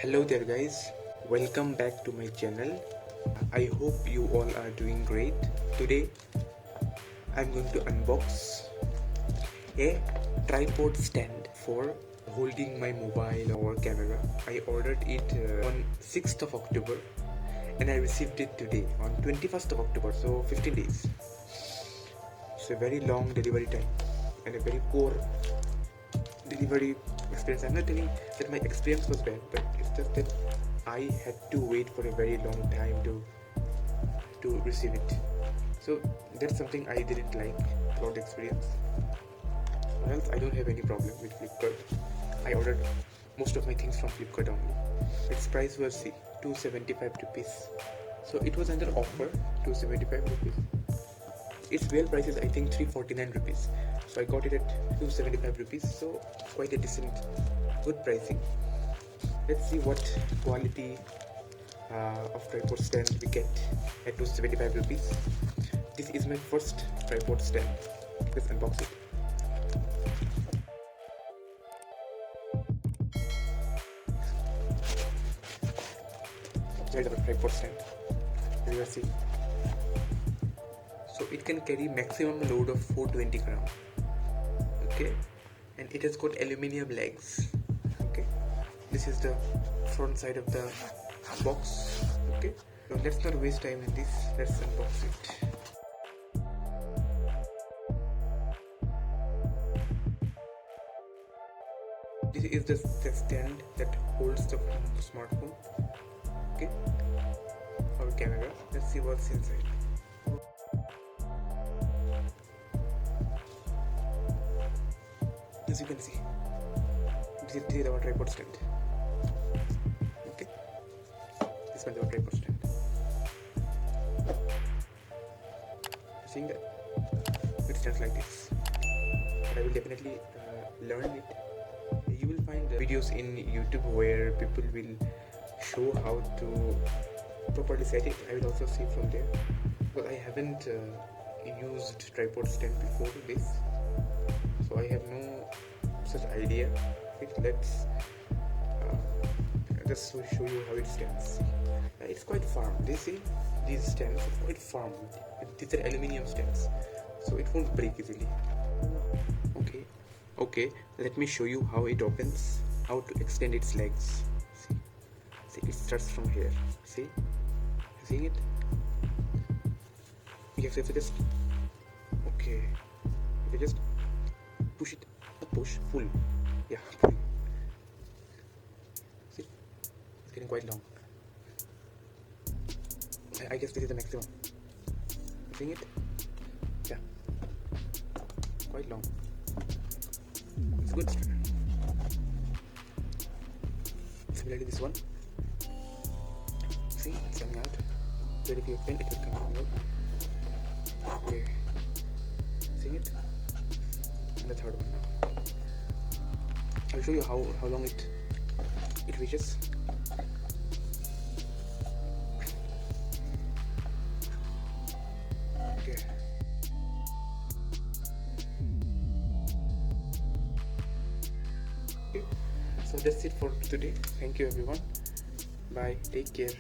Hello there guys, welcome back to my channel. I hope you all are doing great. Today I'm going to unbox a tripod stand for holding my mobile or camera. I ordered it on 6th of October and I received it today on 21st of October, so 15 days. It's a very long delivery time and a very poor delivery experience. I'm not telling that my experience was bad, but it's just that I had to wait for a very long time to receive it. So that's something I didn't like about the experience. Or else I don't have any problem with Flipkart. I ordered most of my things from Flipkart only. Its price was 275 rupees. So it was under offer, 275 rupees. Its real price is I think 349 rupees. So I got it at 275 rupees. So quite a decent, good pricing. Let's see what quality of tripod stand we get at 275 rupees. This is my first tripod stand. Let's unbox it. Here is our tripod stand. You will see. So it can carry maximum load of 420 gram. Okay, and it has got aluminium legs. Okay, this is the front side of the box. Okay, so let's not waste time in this. Let's unbox it. This is the stand that holds the smartphone. Okay, or camera. Let's see what's inside. As you can see, this is our tripod stand. Okay, this one is our tripod stand. Seeing that it stands like this, but I will definitely learn it. You will find videos in YouTube where people will show how to properly set it. I will also see from there, but I haven't used tripod stand before this, so I have no such idea. Let's just show you how it stands. It's quite firm. They say these stands are quite firm. These are aluminium stands, so it won't break easily. Okay, let me show you how it opens, how to extend its legs. See, it starts from here. See, seeing it? You have to just you just push it. Pull. Yeah, pull. See, it's getting quite long. I guess this is the maximum. Seeing it? Yeah, quite long. It's good. Similarly, this one. See, it's coming out. So if you open, it will come out. Okay. Seeing it? And the third one. I'll show you how long it reaches. Okay. So that's it for today. Thank you everyone. Bye. Take care.